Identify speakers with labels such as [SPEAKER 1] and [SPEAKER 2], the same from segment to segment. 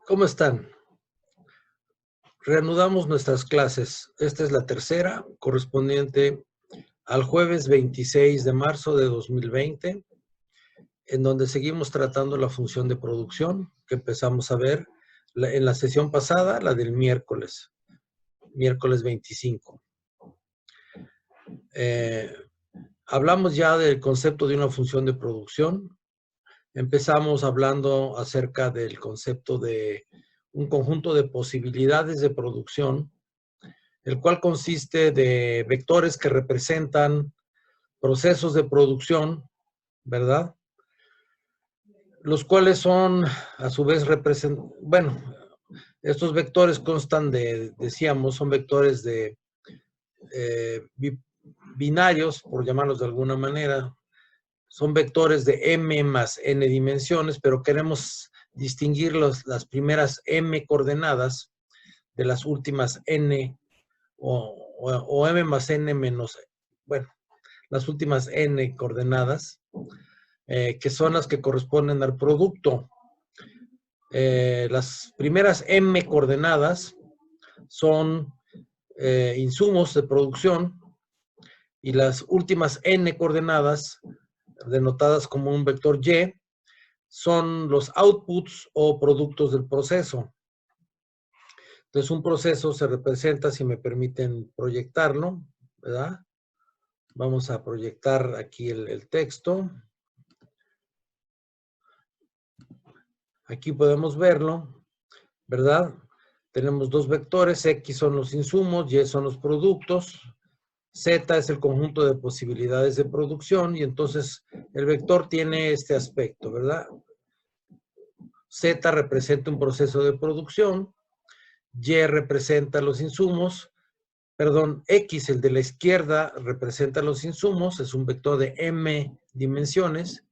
[SPEAKER 1] ¿Cómo están? Reanudamos nuestras clases. Esta es la tercera, correspondiente al jueves 26 de marzo de 2020, en donde seguimos tratando la función de producción que empezamos a ver en la sesión pasada, la del miércoles 25. Hablamos ya del concepto de una función de producción. Empezamos hablando acerca del concepto de un conjunto de posibilidades de producción, el cual consiste de vectores que representan procesos de producción, ¿verdad? Los cuales son, a su vez, estos vectores constan decíamos, son vectores de binarios, por llamarlos de alguna manera. Son vectores de m más n dimensiones, pero queremos distinguir las primeras m coordenadas de las últimas n o m más n menos, bueno, las últimas n coordenadas, que son las que corresponden al producto. Las primeras m coordenadas son insumos de producción y las últimas n coordenadas, denotadas como un vector y, son los outputs o productos del proceso. Entonces, un proceso se representa, si me permiten proyectarlo, ¿verdad? Vamos a proyectar aquí el texto. Aquí podemos verlo, ¿verdad? Tenemos dos vectores, X son los insumos, Y son los productos, Z es el conjunto de posibilidades de producción, y entonces el vector tiene este aspecto, ¿verdad? Z representa un proceso de producción, Y representa los insumos, perdón, X, el de la izquierda, representa los insumos, es un vector de M dimensiones,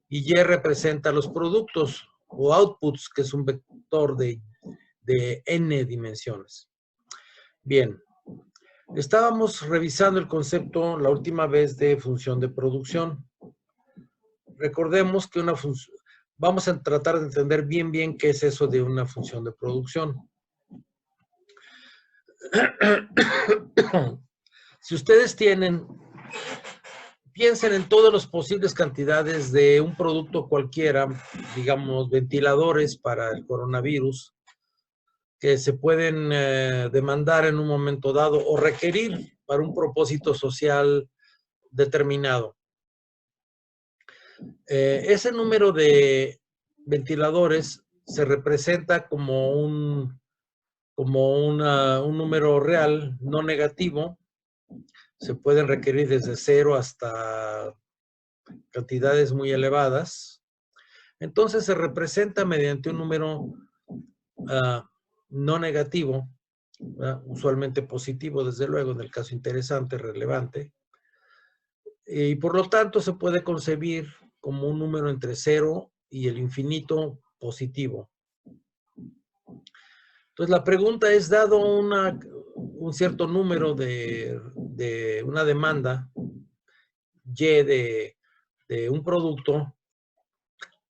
[SPEAKER 1] y Y representa los productos o outputs, que es un vector de N dimensiones. Bien, estábamos revisando el concepto la última vez de función de producción. Recordemos que una función, vamos a tratar de entender bien qué es eso de una función de producción. Si ustedes piensen en todas las posibles cantidades de un producto cualquiera, digamos ventiladores para el coronavirus, que se pueden demandar en un momento dado o requerir para un propósito social determinado. Ese número de ventiladores se representa como un número real, no negativo. Se pueden requerir desde 0 hasta cantidades muy elevadas. Entonces se representa mediante un número no negativo, usualmente positivo, desde luego, en el caso interesante, relevante. Y por lo tanto se puede concebir como un número entre 0 y el infinito positivo. Entonces la pregunta es, dado un cierto número de una demanda Y de un producto,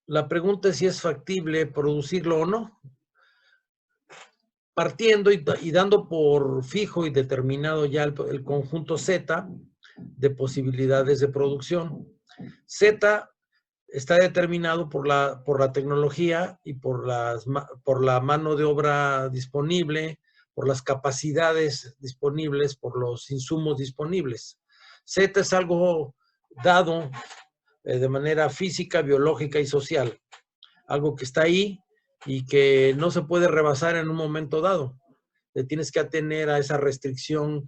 [SPEAKER 1] la pregunta es si es factible producirlo o no. Partiendo y dando por fijo y determinado ya el conjunto Z de posibilidades de producción. Z está determinado por la tecnología y por la mano de obra disponible, por las capacidades disponibles, por los insumos disponibles. Z es algo dado de manera física, biológica y social. Algo que está ahí y que no se puede rebasar en un momento dado. Te tienes que atener a esa restricción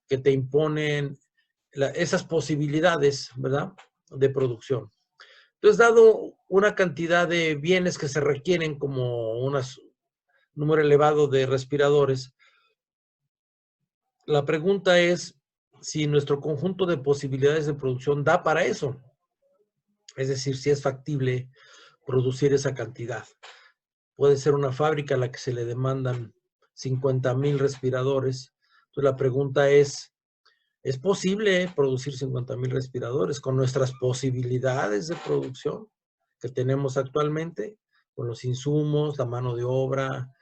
[SPEAKER 1] que te imponen esas posibilidades, ¿verdad?, de producción. Entonces, dado una cantidad de bienes que se requieren, como un número elevado de respiradores, la pregunta es si nuestro conjunto de posibilidades de producción da para eso. Es decir, si es factible producir esa cantidad. Puede ser una fábrica a la que se le demandan 50,000 respiradores. Entonces, la pregunta ¿es posible producir 50,000 respiradores con nuestras posibilidades de producción que tenemos actualmente? con los insumos, la mano de obra,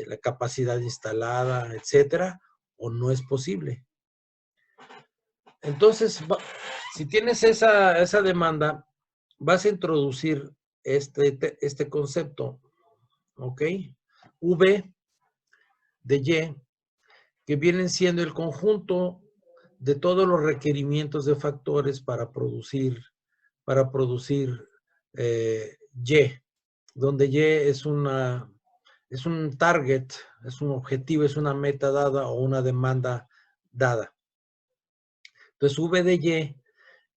[SPEAKER 1] la capacidad instalada, etcétera, o no es posible. Entonces, si tienes esa demanda, vas a introducir este concepto, ¿ok? V de Y, que vienen siendo el conjunto de todos los requerimientos de factores para producir Y, donde Y es un target, es un objetivo, es una meta dada o una demanda dada. Entonces, V de Y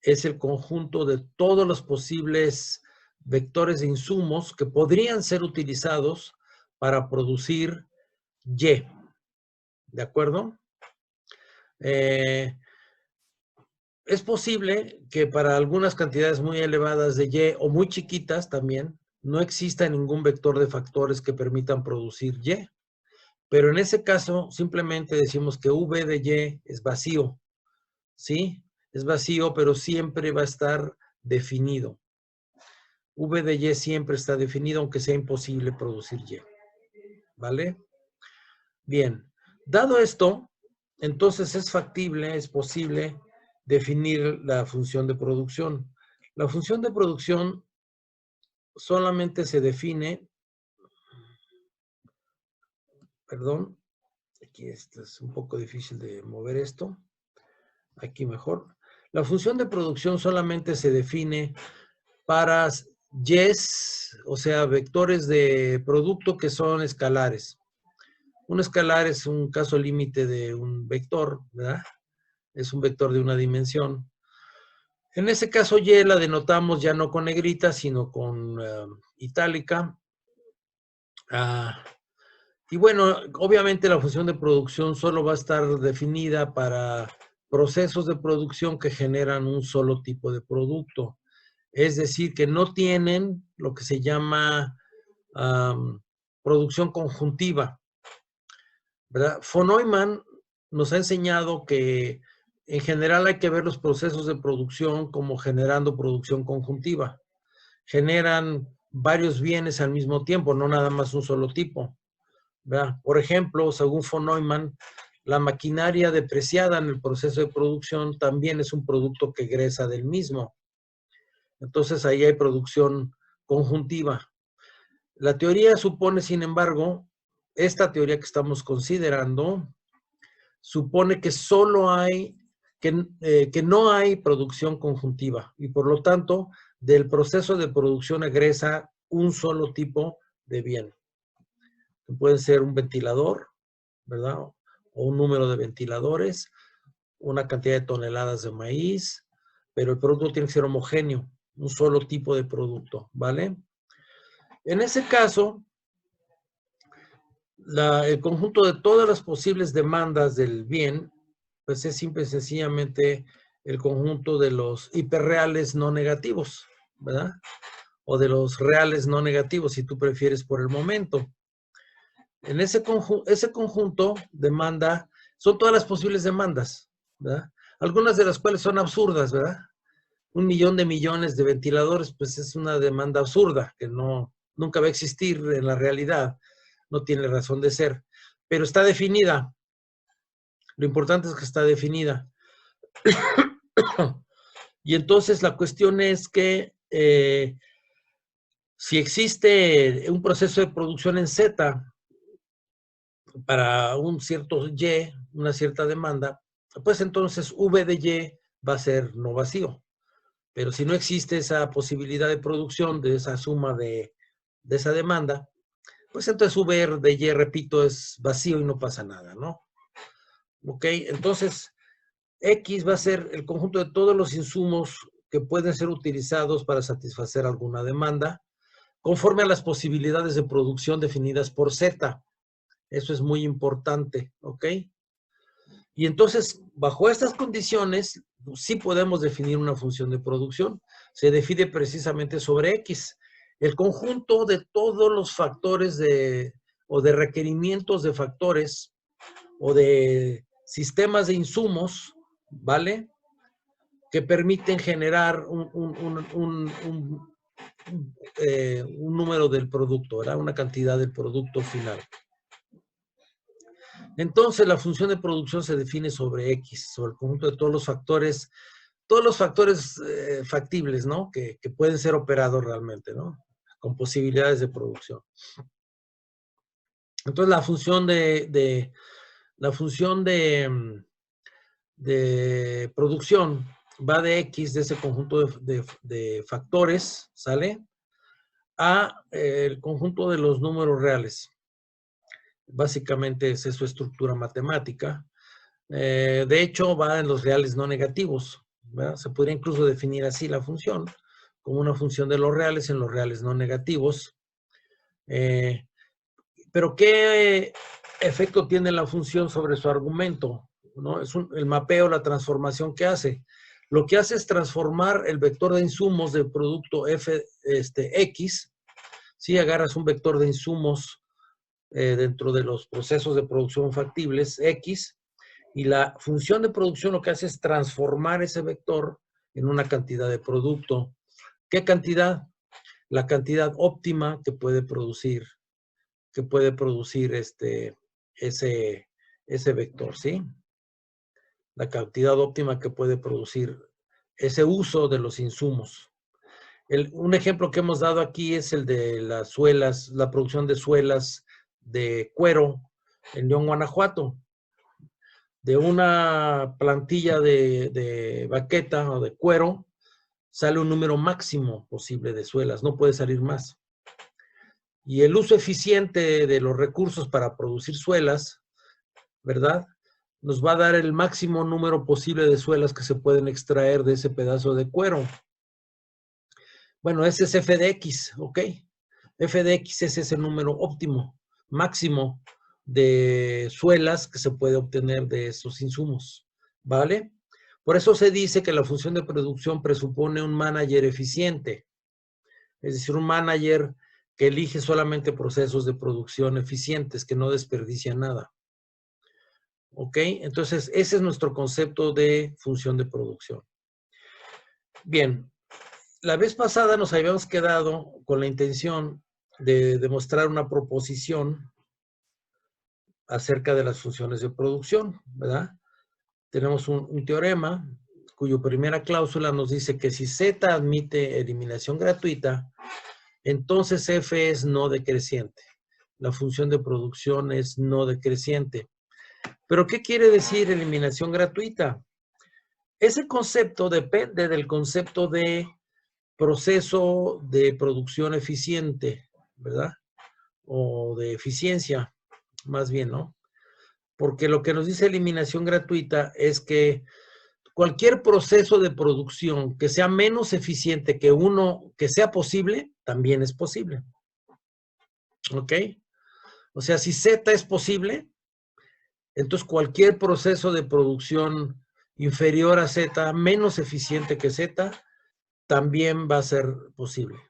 [SPEAKER 1] es el conjunto de todos los posibles vectores de insumos que podrían ser utilizados para producir Y. ¿De acuerdo? Es posible que para algunas cantidades muy elevadas de Y o muy chiquitas también no exista ningún vector de factores que permitan producir Y. Pero en ese caso simplemente decimos que V de Y es vacío. ¿Sí? Es vacío, pero siempre va a estar definido. V de Y siempre está definido, aunque sea imposible producir Y. ¿Vale? Bien. Dado esto, entonces es factible, es posible definir la función de producción. La función de producción solamente se define, perdón, aquí es un poco difícil de mover esto, aquí mejor. La función de producción solamente se define para Y's, o sea, vectores de producto que son escalares. Un escalar es un caso límite de un vector, ¿verdad? Es un vector de una dimensión. En ese caso, Y la denotamos ya no con negrita, sino con itálica. Y bueno, obviamente la función de producción solo va a estar definida para procesos de producción que generan un solo tipo de producto. Es decir, que no tienen lo que se llama producción conjuntiva, ¿verdad? Von Neumann nos ha enseñado que en general hay que ver los procesos de producción como generando producción conjuntiva. Generan varios bienes al mismo tiempo, no nada más un solo tipo, ¿verdad? Por ejemplo, según von Neumann, la maquinaria depreciada en el proceso de producción también es un producto que egresa del mismo. Entonces ahí hay producción conjuntiva. La teoría supone, sin embargo, esta teoría que estamos considerando, supone que solo hay, que no hay producción conjuntiva y por lo tanto del proceso de producción egresa un solo tipo de bien. Puede ser un ventilador, ¿verdad? O un número de ventiladores, una cantidad de toneladas de maíz, pero el producto tiene que ser homogéneo, un solo tipo de producto, ¿vale? En ese caso, el conjunto de todas las posibles demandas del bien, pues es simple y sencillamente el conjunto de los hiperreales no negativos, ¿verdad? O de los reales no negativos, si tú prefieres por el momento. En ese conjunto demanda, son todas las posibles demandas, ¿verdad? Algunas de las cuales son absurdas, ¿verdad? 1 millón de millones de ventiladores, pues es una demanda absurda, que nunca va a existir en la realidad, no tiene razón de ser, pero está definida. Lo importante es que está definida. Y entonces la cuestión es que si existe un proceso de producción en Z para un cierto Y, una cierta demanda, pues entonces V de Y va a ser no vacío. Pero si no existe esa posibilidad de producción de esa suma de esa demanda, pues entonces V de Y, repito, es vacío y no pasa nada, ¿no? Ok, entonces X va a ser el conjunto de todos los insumos que pueden ser utilizados para satisfacer alguna demanda, conforme a las posibilidades de producción definidas por Z. Eso es muy importante, ¿ok? Y entonces, bajo estas condiciones, sí podemos definir una función de producción. Se define precisamente sobre X. El conjunto de todos los factores o de requerimientos de factores o de sistemas de insumos, ¿vale? Que permiten generar un número del producto, ¿verdad? Una cantidad del producto final. Entonces, la función de producción se define sobre X, sobre el conjunto de todos los factores factibles, ¿no? Que pueden ser operados realmente, ¿no? Con posibilidades de producción. Entonces, la función de producción va de X, de ese conjunto de factores, ¿sale? A el conjunto de los números reales. Básicamente es su estructura matemática. De hecho, va en los reales no negativos, ¿verdad? Se podría incluso definir así la función, como una función de los reales en los reales no negativos. Pero ¿qué efecto tiene la función sobre su argumento? ¿No? Es el mapeo, la transformación que hace. Lo que hace es transformar el vector de insumos del producto X. Si agarras un vector de insumos dentro de los procesos de producción factibles, X, y la función de producción lo que hace es transformar ese vector en una cantidad de producto. ¿Qué cantidad? La cantidad óptima que puede producir ese vector, ¿sí? La cantidad óptima que puede producir ese uso de los insumos. Un ejemplo que hemos dado aquí es el de las suelas, la producción de suelas de cuero en León, Guanajuato. De una plantilla de baqueta o de cuero sale un número máximo posible de suelas, no puede salir más. Y el uso eficiente de los recursos para producir suelas, ¿verdad? Nos va a dar el máximo número posible de suelas que se pueden extraer de ese pedazo de cuero. Bueno, ese es f de x, ¿ok? F de x es ese número óptimo, máximo de suelas que se puede obtener de esos insumos, ¿vale? Por eso se dice que la función de producción presupone un manager eficiente, es decir, un manager que elige solamente procesos de producción eficientes, que no desperdicia nada. ¿Ok? Entonces, ese es nuestro concepto de función de producción. Bien, la vez pasada nos habíamos quedado con la intención de demostrar una proposición acerca de las funciones de producción, ¿verdad? Tenemos un teorema cuya primera cláusula nos dice que si Z admite eliminación gratuita, entonces F es no decreciente. La función de producción es no decreciente. ¿Pero qué quiere decir eliminación gratuita? Ese concepto depende del concepto de proceso de producción eficiente, ¿verdad? O de eficiencia, más bien, ¿no? Porque lo que nos dice eliminación gratuita es que cualquier proceso de producción que sea menos eficiente que uno que sea posible, también es posible. ¿Ok? O sea, si Z es posible, entonces cualquier proceso de producción inferior a Z, menos eficiente que Z, también va a ser posible.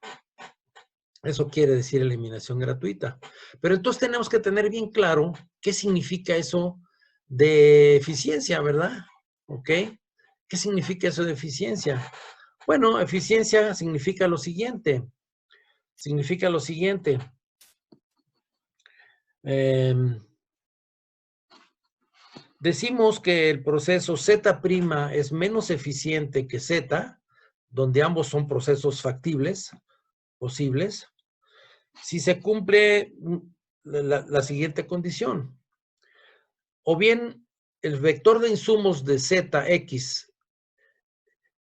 [SPEAKER 1] Eso quiere decir eliminación gratuita. Pero entonces tenemos que tener bien claro qué significa eso de eficiencia, ¿verdad? ¿Ok? ¿Qué significa eso de eficiencia? Bueno, eficiencia significa lo siguiente. Decimos que el proceso Z' es menos eficiente que Z, donde ambos son procesos factibles, posibles, si se cumple la siguiente condición. O bien el vector de insumos de Zx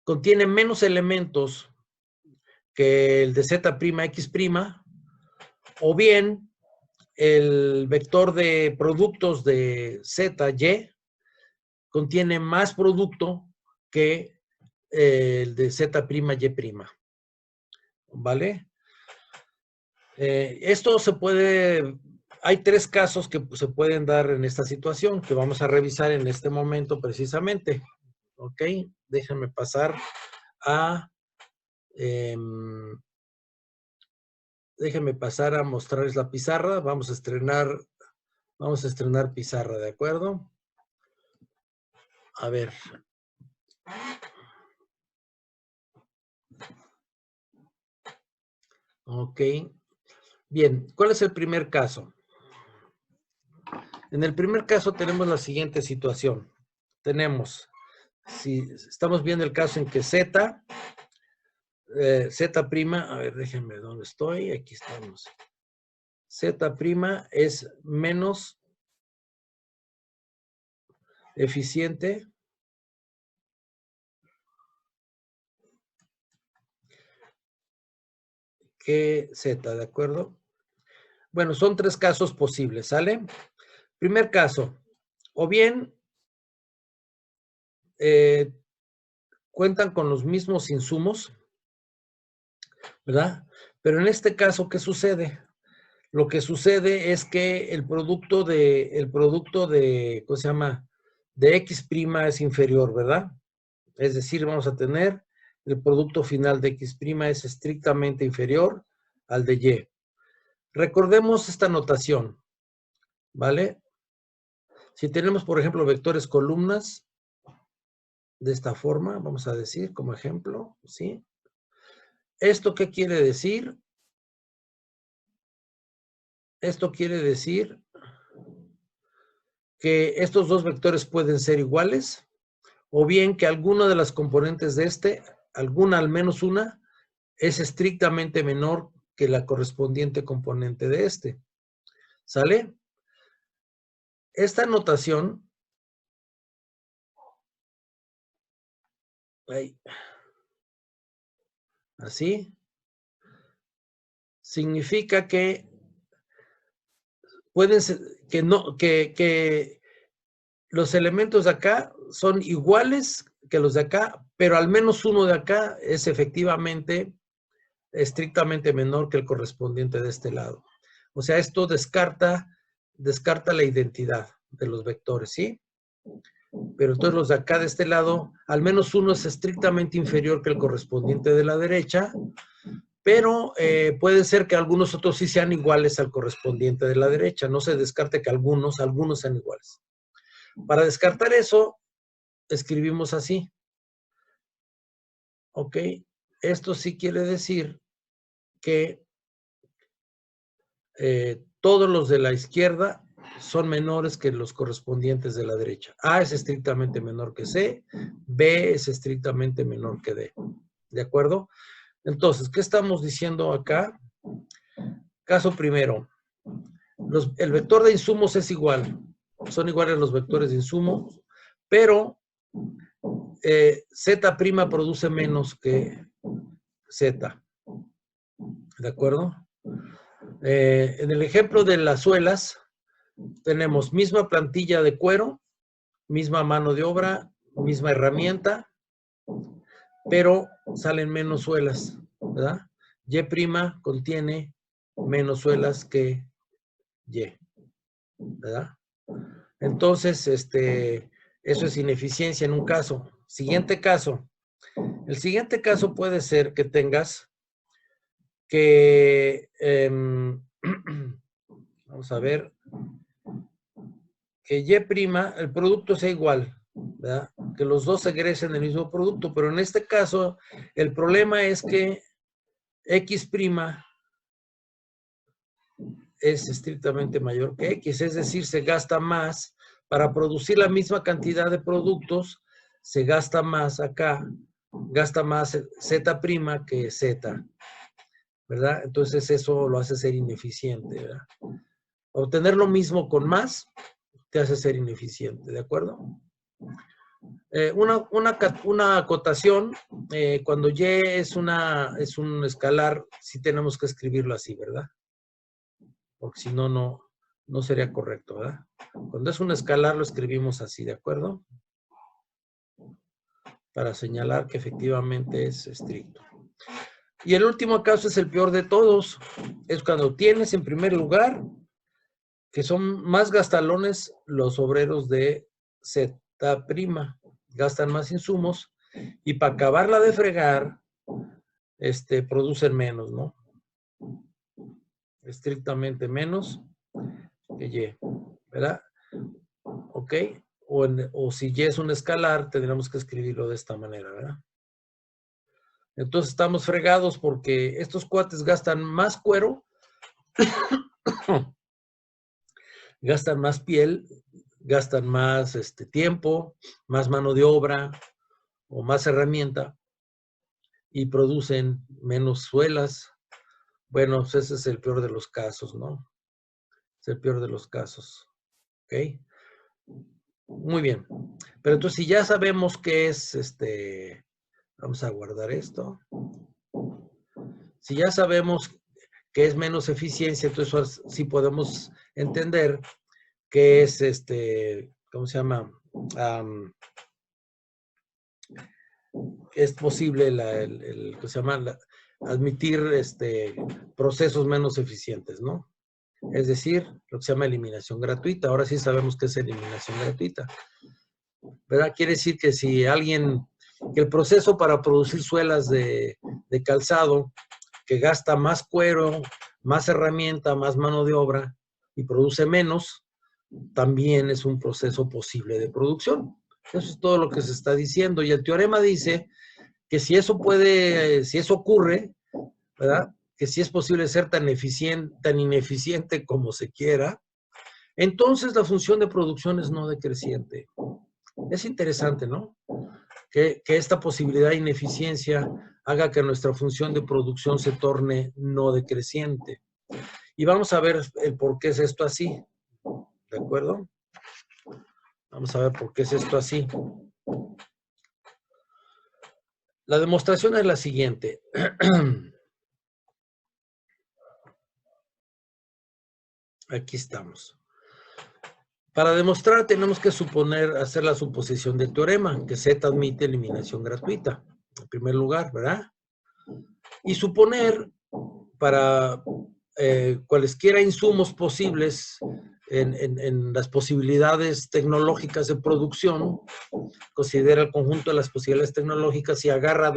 [SPEAKER 1] contiene menos elementos que el de Z'X', o bien el vector de productos de Zy contiene más producto que el de Z'Y'. ¿Vale? Esto se puede, hay tres casos que se pueden dar en esta situación que vamos a revisar en este momento precisamente. ¿Ok? Déjenme pasar a mostrarles la pizarra. Vamos a estrenar pizarra, ¿de acuerdo? A ver. Ok. Bien, ¿cuál es el primer caso? En el primer caso tenemos la siguiente situación. Tenemos, si estamos viendo el caso en que Z, Z', a ver, déjenme, ¿dónde estoy? Aquí estamos. Z' es menos eficiente que Z, ¿de acuerdo? Bueno, son tres casos posibles, ¿sale? Primer caso, o bien cuentan con los mismos insumos, ¿verdad? Pero en este caso, ¿qué sucede? Lo que sucede es que el producto de, ¿cómo se llama? De X' es inferior, ¿verdad? Es decir, vamos a tener el producto final de X' es estrictamente inferior al de Y. Recordemos esta notación, ¿vale? Si tenemos, por ejemplo, vectores columnas, de esta forma, vamos a decir como ejemplo, ¿sí? ¿Esto qué quiere decir? Esto quiere decir que estos dos vectores pueden ser iguales, o bien que alguna de las componentes de alguna, al menos una, es estrictamente menor que la correspondiente componente de este. ¿Sale? Esta notación, ahí, así, significa que pueden ser, que los elementos de acá son iguales que los de acá, pero al menos uno de acá es efectivamente estrictamente menor que el correspondiente de este lado. O sea, esto descarta la identidad de los vectores, ¿sí? Pero entonces los de acá de este lado, al menos uno es estrictamente inferior que el correspondiente de la derecha, pero puede ser que algunos otros sí sean iguales al correspondiente de la derecha. No se descarte que algunos sean iguales. Para descartar eso, escribimos así. ¿Ok? Esto sí quiere decir que todos los de la izquierda son menores que los correspondientes de la derecha. A es estrictamente menor que C, B es estrictamente menor que D. ¿De acuerdo? Entonces, ¿qué estamos diciendo acá? Caso primero, el vector de insumos es igual, son iguales los vectores de insumos, pero Z' produce menos que Z. ¿De acuerdo? En el ejemplo de las suelas, tenemos misma plantilla de cuero, misma mano de obra, misma herramienta, pero salen menos suelas, ¿verdad? Y' contiene menos suelas que Y, ¿verdad? Entonces, eso es ineficiencia en un caso. Siguiente caso. El siguiente caso puede ser que tengas que, vamos a ver, que Y', el producto sea igual, ¿verdad? Que los dos egresen el mismo producto, pero en este caso, el problema es que X' es estrictamente mayor que X, es decir, se gasta más para producir la misma cantidad de productos, se gasta más acá, gasta más Z' que Z, ¿verdad? Entonces eso lo hace ser ineficiente, ¿verdad? Obtener lo mismo con más te hace ser ineficiente, ¿de acuerdo? Una acotación, cuando Y es un escalar, sí tenemos que escribirlo así, ¿verdad? Porque si no, no sería correcto, ¿verdad? Cuando es un escalar lo escribimos así, ¿de acuerdo? Para señalar que efectivamente es estricto. Y el último caso es el peor de todos. Es cuando tienes en primer lugar que son más gastalones los obreros de Z', gastan más insumos y para acabarla de fregar, producen menos, ¿no? Estrictamente menos que Y, ¿verdad? ¿Ok? O si Y es un escalar, tendremos que escribirlo de esta manera, ¿verdad? Entonces estamos fregados porque estos cuates gastan más cuero, gastan más piel, gastan más tiempo, más mano de obra o más herramienta y producen menos suelas. Bueno, pues ese es el peor de los casos, ¿no? Es el peor de los casos. ¿Ok? Muy bien. Pero entonces, si ya sabemos qué es vamos a guardar esto. Si ya sabemos que es menos eficiencia, entonces sí podemos entender que es ¿cómo se llama? Es posible ¿cómo se llama? Admitir procesos menos eficientes, ¿no? Es decir, lo que se llama eliminación gratuita. Ahora sí sabemos qué es eliminación gratuita, ¿verdad? Quiere decir que si que el proceso para producir suelas de calzado que gasta más cuero, más herramienta, más mano de obra y produce menos, también es un proceso posible de producción. Eso es todo lo que se está diciendo. Y el teorema dice que si eso ocurre, ¿verdad? Que si es posible ser tan ineficiente como se quiera, entonces la función de producción es no decreciente. Es interesante, ¿no? Que esta posibilidad de ineficiencia haga que nuestra función de producción se torne no decreciente. Y vamos a ver el por qué es esto así. ¿De acuerdo? Vamos a ver por qué es esto así. La demostración es la siguiente. Aquí estamos. Para demostrar tenemos que hacer la suposición del teorema, que Z admite eliminación gratuita, en primer lugar, ¿verdad? Y suponer para cualesquiera insumos posibles en las posibilidades tecnológicas de producción, considera el conjunto de las posibilidades tecnológicas y agarra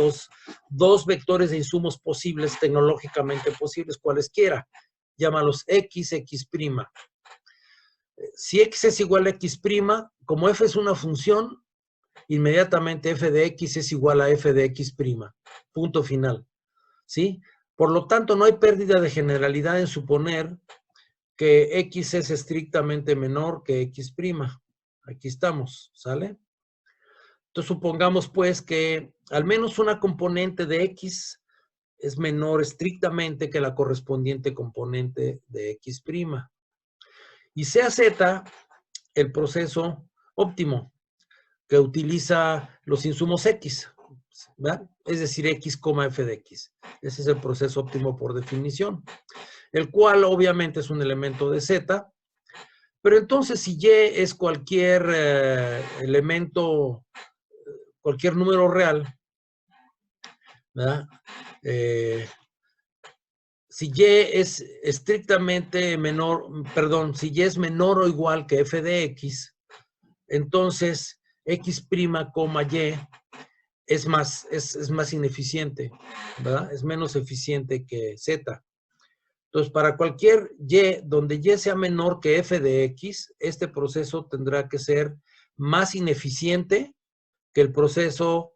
[SPEAKER 1] dos vectores de insumos posibles, tecnológicamente posibles, cualesquiera. Llámalos X, X'. Si X es igual a X', como F es una función, inmediatamente F de X es igual a F de X'. Punto final. ¿Sí? Por lo tanto, no hay pérdida de generalidad en suponer que X es estrictamente menor que X'. Aquí estamos, ¿sale? Entonces, supongamos pues que al menos una componente de X es menor estrictamente que la correspondiente componente de X'. Y sea Z el proceso óptimo que utiliza los insumos X, ¿verdad? Es decir, X, F de X. Ese es el proceso óptimo por definición, el cual obviamente es un elemento de Z, pero entonces si Y es cualquier elemento, cualquier número real, ¿verdad? Si Y es estrictamente menor, perdón, si Y es menor o igual que F de X, entonces X', Y es más ineficiente, ¿verdad? Es menos eficiente que Z. Entonces, para cualquier Y, donde Y sea menor que F de X, este proceso tendrá que ser más ineficiente que el proceso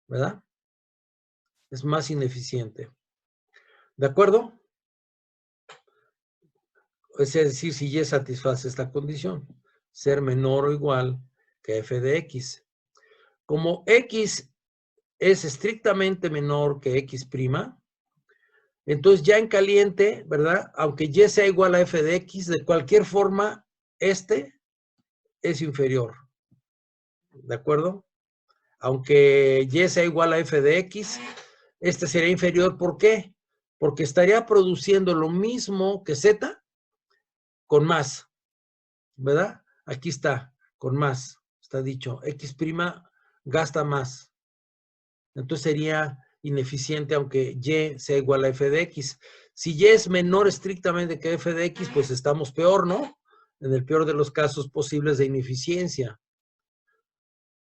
[SPEAKER 1] ¿verdad? Es más ineficiente. ¿De acuerdo? Es decir, si Y satisface esta condición, ser menor o igual que F de X. Como X es estrictamente menor que X', entonces ya en caliente, ¿verdad? Aunque Y sea igual a F de X, de cualquier forma, es inferior. ¿De acuerdo? Aunque Y sea igual a F de X, sería inferior. ¿Por qué? Porque estaría produciendo lo mismo que Z con más, ¿verdad? Aquí está, con más, está dicho. X' gasta más. Entonces sería ineficiente aunque Y sea igual a F de X. Si Y es menor estrictamente que F de X, pues estamos peor, ¿no? En el peor de los casos posibles de ineficiencia.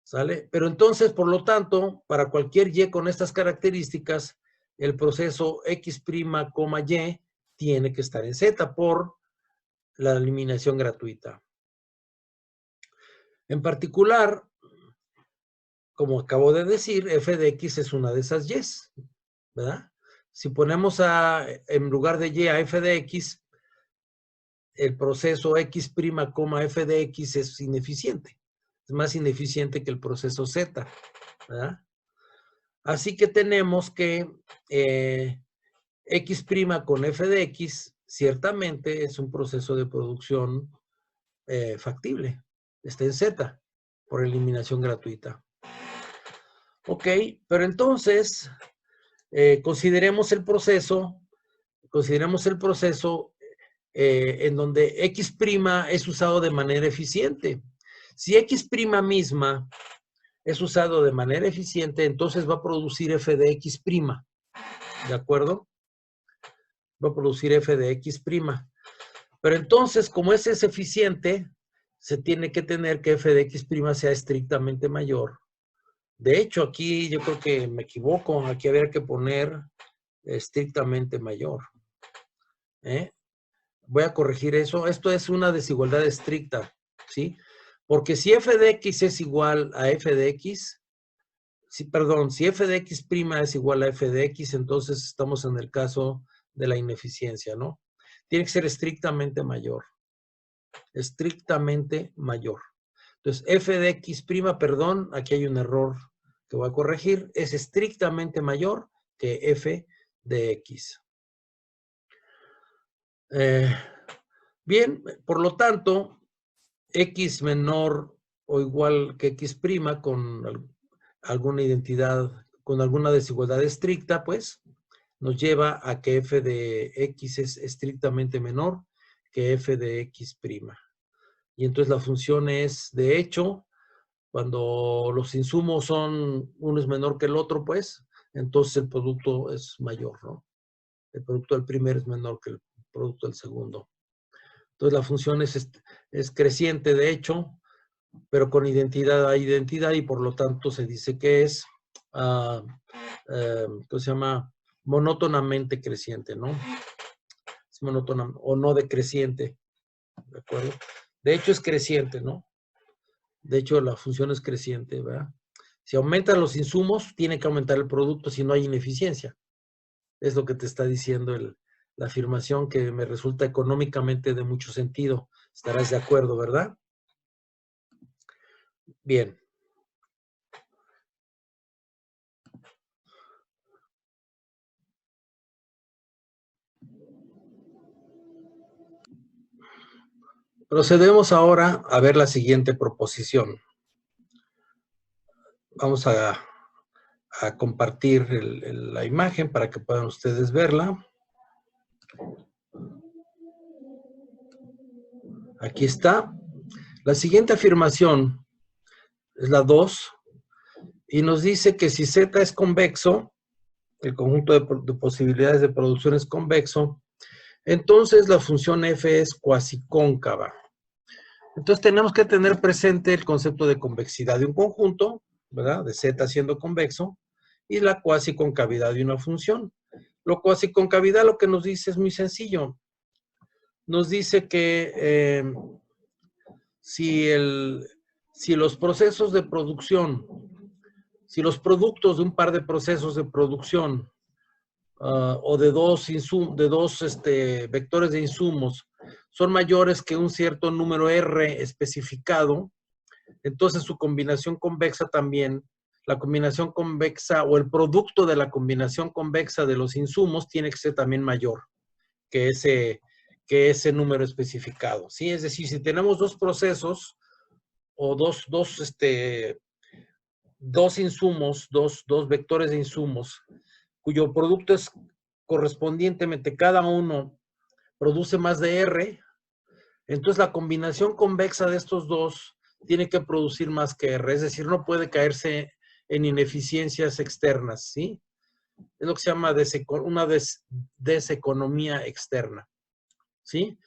[SPEAKER 1] ¿Sale? Pero entonces, por lo tanto, para cualquier Y con estas características, el proceso X', Y tiene que estar en Z por la eliminación gratuita. En particular, como acabo de decir, f de x es una de esas y's, ¿verdad? Si ponemos en lugar de y a f de x, el proceso x', f de x es ineficiente. Es más ineficiente que el proceso z, ¿verdad? Así que tenemos que x' con f de x ciertamente es un proceso de producción factible. Está en z, por eliminación gratuita. Ok, pero entonces consideremos el proceso en donde x' es usado de manera eficiente. Si x' misma es usado de manera eficiente, entonces va a producir f de x', ¿de acuerdo? Va a producir f de x'. Pero entonces, como ese es eficiente, se tiene que tener que f de x' sea estrictamente mayor. De hecho, aquí yo creo que me equivoco. Aquí habría que poner estrictamente mayor. Voy a corregir eso. Esto es una desigualdad estricta, ¿sí? Porque si f de x es igual a f de x, si f de x' es igual a f de x, entonces estamos en el caso de la ineficiencia, ¿no? Tiene que ser estrictamente mayor. Estrictamente mayor. Entonces, f de x', perdón, aquí hay un error que voy a corregir, es estrictamente mayor que f de x. Bien, por lo tanto, x menor o igual que x' con alguna identidad, con alguna desigualdad estricta, pues, nos lleva a que f de x es estrictamente menor que f de x'. Y entonces la función es, de hecho, cuando los insumos son, uno es menor que el otro, pues, entonces el producto es mayor, ¿no? El producto del primero es menor que el producto del segundo. Entonces la función es creciente, de hecho, pero con identidad a identidad, y por lo tanto se dice que es, ¿cómo se llama? Monótonamente creciente, ¿no? Es monótona o no decreciente, ¿de acuerdo? De hecho es creciente, ¿no? De hecho la función es creciente, ¿verdad? Si aumentan los insumos, tiene que aumentar el producto si no hay ineficiencia. Es lo que te está diciendo la afirmación, que me resulta económicamente de mucho sentido. Estarás de acuerdo, ¿verdad? Bien. Procedemos ahora a ver la siguiente proposición. Vamos a compartir la imagen para que puedan ustedes verla. Aquí está. La siguiente afirmación es la 2 y nos dice que si Z es convexo, el conjunto de posibilidades de producción es convexo, entonces la función f es cuasicóncava. Entonces tenemos que tener presente el concepto de convexidad de un conjunto, ¿verdad? De Z siendo convexo, y la cuasiconcavidad de una función. Lo cuasiconcavidad lo que nos dice es muy sencillo. Nos dice que si los procesos de producción, si los productos de un par de procesos de producción o de dos vectores de insumos son mayores que un cierto número R especificado, entonces su combinación convexa también, la combinación convexa o el producto de la combinación convexa de los insumos tiene que ser también mayor que ese número especificado, ¿sí? Es decir, si tenemos dos procesos o dos insumos, dos vectores de insumos, cuyo producto es correspondientemente, cada uno produce más de R, entonces la combinación convexa de estos dos tiene que producir más que R, es decir, no puede caerse en ineficiencias externas, ¿sí? Es lo que se llama una deseconomía externa, ¿sí?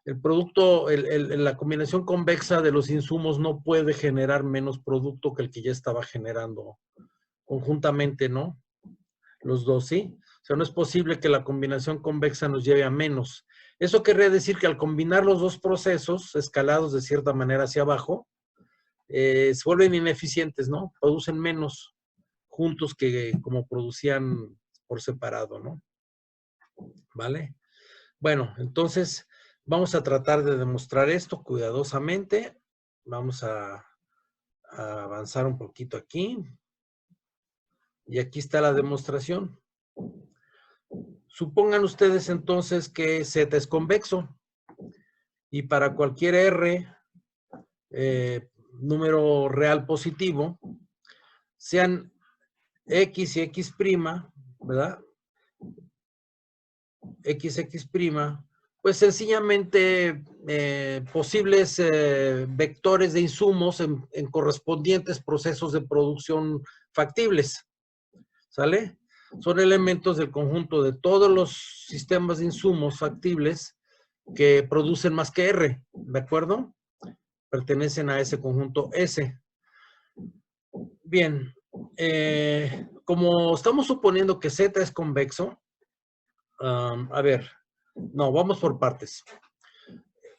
[SPEAKER 1] El producto, la combinación convexa de los insumos no puede generar menos producto que el que ya estaba generando conjuntamente, ¿no? Los dos, ¿sí? O sea, no es posible que la combinación convexa nos lleve a menos. Eso querría decir que al combinar los dos procesos escalados de cierta manera hacia abajo, se vuelven ineficientes, ¿no? Producen menos juntos que como producían por separado, ¿no? ¿Vale? Bueno, entonces vamos a tratar de demostrar esto cuidadosamente. Vamos a avanzar un poquito aquí. Y aquí está la demostración. Supongan ustedes entonces que Z es convexo. Y para cualquier R, número real positivo, sean X y X', ¿verdad? XX', pues sencillamente posibles vectores de insumos en correspondientes procesos de producción factibles. ¿Sale? Son elementos del conjunto de todos los sistemas de insumos factibles que producen más que R, ¿de acuerdo? Pertenecen a ese conjunto S. Bien, como estamos suponiendo que Z es convexo, a ver, no, vamos por partes.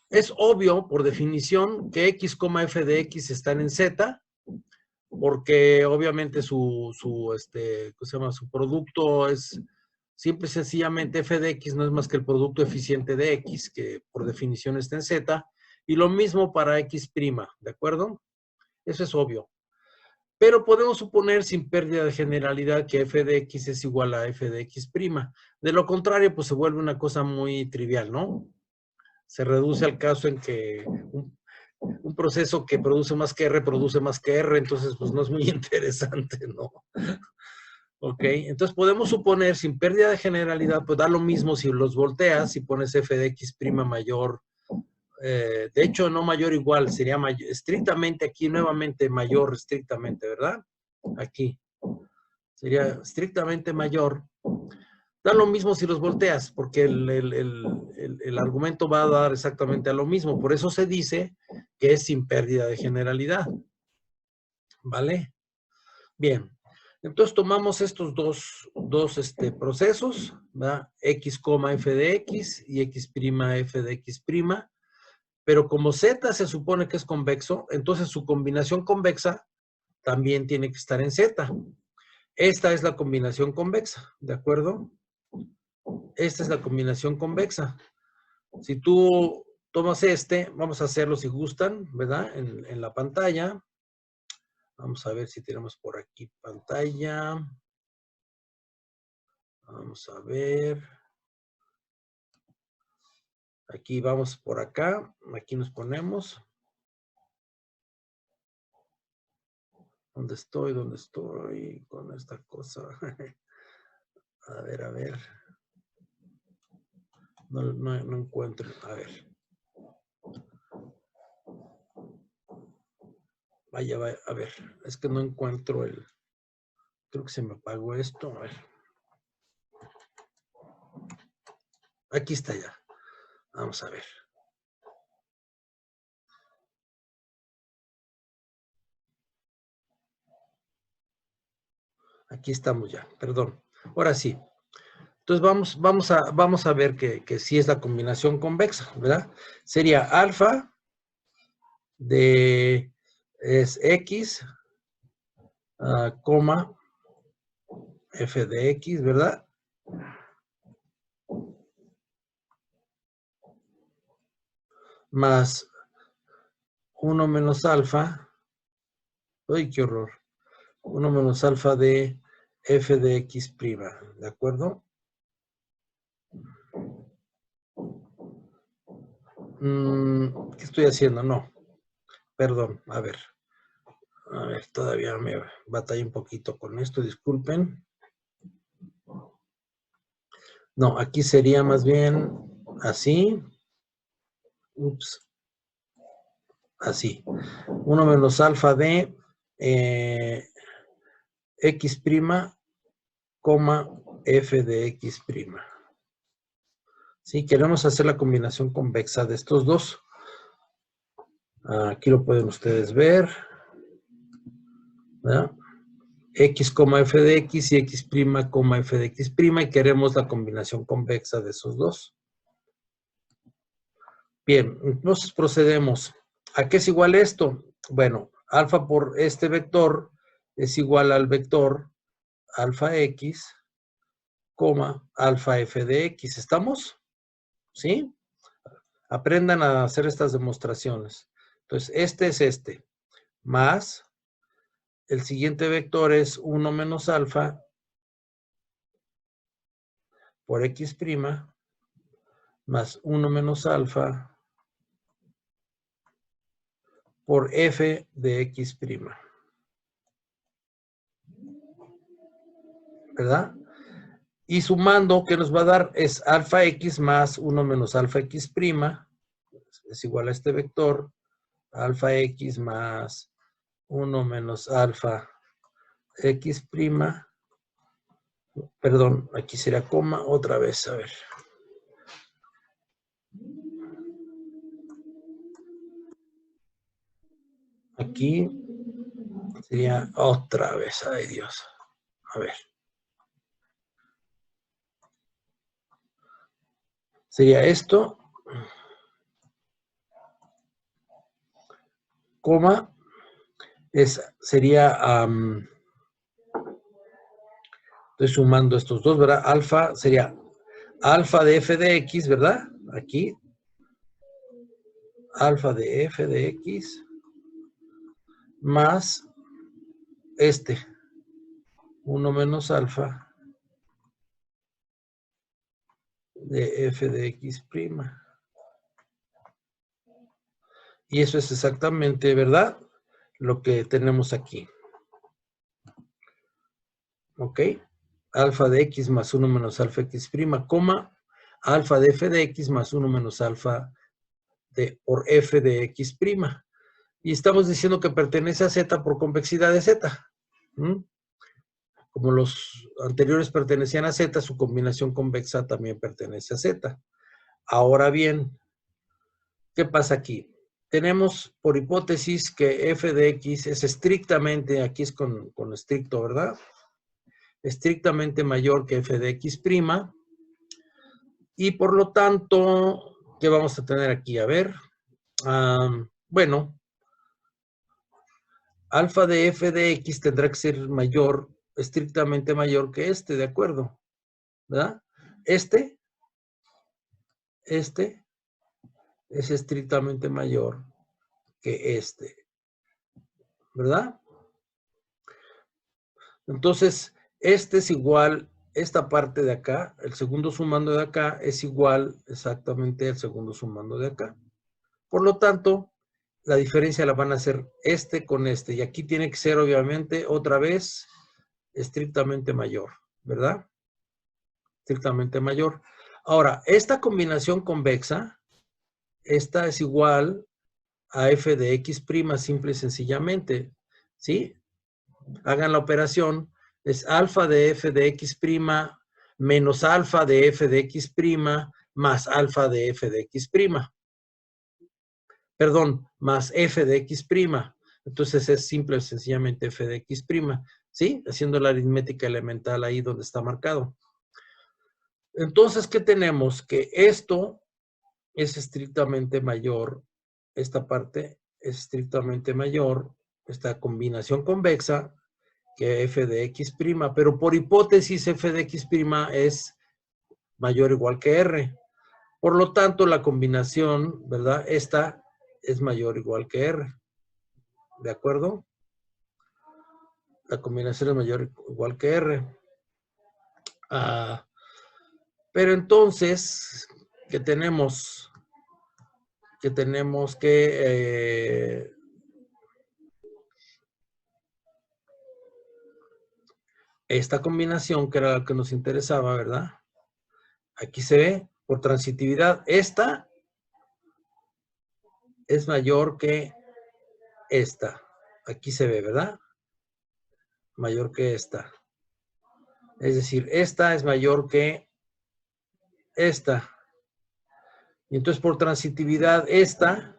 [SPEAKER 1] Es obvio, por definición, que X, f de X están en Z, porque obviamente su producto es simple y sencillamente f de X no es más que el producto eficiente de X, que por definición está en Z, y lo mismo para X', ¿de acuerdo? Eso es obvio. Pero podemos suponer sin pérdida de generalidad que f de X es igual a f de X'. De lo contrario, pues se vuelve una cosa muy trivial, ¿no? Se reduce al caso en que un proceso que produce más que R, entonces pues no es muy interesante, ¿no? Ok, entonces podemos suponer sin pérdida de generalidad, pues da lo mismo si los volteas y pones f de X' mayor, de hecho no mayor igual, sería mayor, estrictamente aquí nuevamente mayor estrictamente, ¿verdad? Aquí sería estrictamente mayor. Da lo mismo si los volteas, porque el argumento va a dar exactamente a lo mismo. Por eso se dice que es sin pérdida de generalidad. ¿Vale? Bien. Entonces tomamos estos dos procesos, ¿verdad? X, f de X y X', f de X'. Pero como Z se supone que es convexo, entonces su combinación convexa también tiene que estar en Z. Esta es la combinación convexa, ¿de acuerdo? Esta es la combinación convexa. Si tú tomas vamos a hacerlo si gustan, ¿verdad? En la pantalla. Vamos a ver si tenemos por aquí pantalla. Vamos a ver. Aquí vamos por acá. Aquí nos ponemos. ¿Dónde estoy? ¿Dónde estoy con esta cosa? A ver, a ver. No encuentro. A ver. Vaya, a ver. Es que no encuentro el... Creo que se me apagó esto. A ver. Aquí está ya. Vamos a ver. Aquí estamos ya. Perdón. Ahora sí. Entonces vamos a ver que sí es la combinación convexa, ¿verdad? Sería alfa de es X, coma, f de X, ¿verdad? Más 1 menos alfa, ¡ay, qué horror! 1 menos alfa de f de X', ¿de acuerdo? ¿Qué estoy haciendo? No, perdón, a ver, todavía me batalla un poquito con esto, disculpen. No, aquí sería más bien así. Ups. Así. 1 menos alfa de X', coma, f de X'. Sí, queremos hacer la combinación convexa de estos dos. Aquí lo pueden ustedes ver. ¿Verdad? X, f de X y X', f de X', y queremos la combinación convexa de esos dos. Bien, entonces procedemos. ¿A qué es igual esto? Bueno, alfa por este vector es igual al vector alfa x, alfa f de x. ¿Estamos? ¿Sí? Aprendan a hacer estas demostraciones. Entonces, este es este, más el siguiente vector es 1 menos alfa por x', más 1 menos alfa por f de x'. ¿Verdad? Y sumando, ¿qué nos va a dar? Es alfa x más 1 menos alfa x', es igual a este vector, alfa x más 1 menos alfa x', perdón, aquí sería coma, otra vez, a ver. Aquí sería otra vez, ay Dios, a ver. Sería esto, coma, sería, estoy sumando estos dos, ¿verdad? Alfa sería alfa de f de x, ¿verdad? Aquí, alfa de f de x, más este, 1 menos alfa de f de x'. Y eso es exactamente, ¿verdad? Lo que tenemos aquí. ¿Ok? Alfa de x más 1 menos alfa x', coma, alfa de f de x más 1 menos alfa por f de x'. Y estamos diciendo que pertenece a z por convexidad de z. Como los anteriores pertenecían a z, su combinación convexa también pertenece a z. Ahora bien, ¿qué pasa aquí? Tenemos por hipótesis que f de x es estrictamente, aquí es con estricto, ¿verdad? Estrictamente mayor que f de x'. Y por lo tanto, ¿qué vamos a tener aquí? A ver, bueno, alfa de f de x tendrá que ser mayor, estrictamente mayor que este, ¿de acuerdo? ¿Verdad? Este es estrictamente mayor que este, ¿verdad? Entonces, este es igual, esta parte de acá, el segundo sumando de acá, es igual exactamente al segundo sumando de acá. Por lo tanto, la diferencia la van a hacer este con este. Y aquí tiene que ser, obviamente, otra vez, estrictamente mayor, ¿verdad? Estrictamente mayor. Ahora, esta combinación convexa, esta es igual a f de x', simple y sencillamente, ¿sí? Hagan la operación, es alfa de f de x' menos alfa de f de x' más alfa de f de x'. Perdón, más f de x'. Entonces es simple y sencillamente f de x', ¿sí? Haciendo la aritmética elemental ahí donde está marcado. Entonces, ¿qué tenemos? Que esto es estrictamente mayor, esta parte es estrictamente mayor, esta combinación convexa, que f de x', pero por hipótesis f de x' es mayor o igual que r. Por lo tanto, la combinación, ¿verdad? Esta es mayor o igual que r. ¿De acuerdo? La combinación es mayor o igual que r. Pero entonces, ¿qué tenemos? Que tenemos que esta combinación, que era la que nos interesaba, ¿verdad? Aquí se ve, por transitividad, esta es mayor que esta. Aquí se ve, ¿verdad? Mayor que esta. Es decir, esta es mayor que esta. Y entonces por transitividad esta,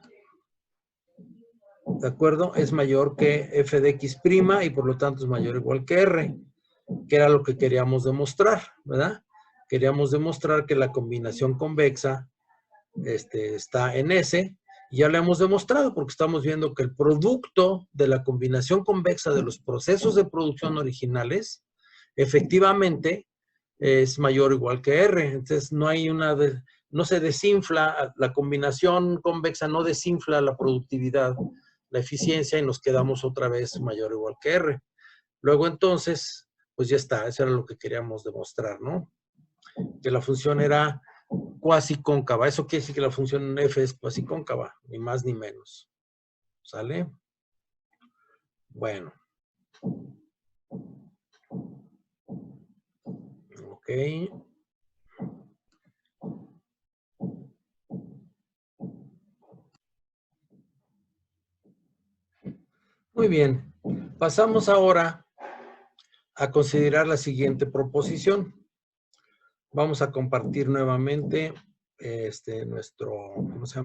[SPEAKER 1] ¿de acuerdo? Es mayor que f de x' y por lo tanto es mayor o igual que r, que era lo que queríamos demostrar, ¿verdad? Queríamos demostrar que la combinación convexa está en S Ya lo hemos demostrado porque estamos viendo que el producto de la combinación convexa de los procesos de producción originales efectivamente es mayor o igual que R. Entonces no hay no se desinfla, la combinación convexa no desinfla la productividad, la eficiencia, y nos quedamos otra vez mayor o igual que R. Luego entonces, pues ya está, eso era lo que queríamos demostrar, ¿no? Que la función era cuasi cóncava. Eso quiere decir que la función f es cuasi cóncava, ni más ni menos. ¿Sale? Bueno. Ok. Muy bien. Pasamos ahora a considerar la siguiente proposición. Vamos a compartir nuevamente nuestro, ¿cómo se llama?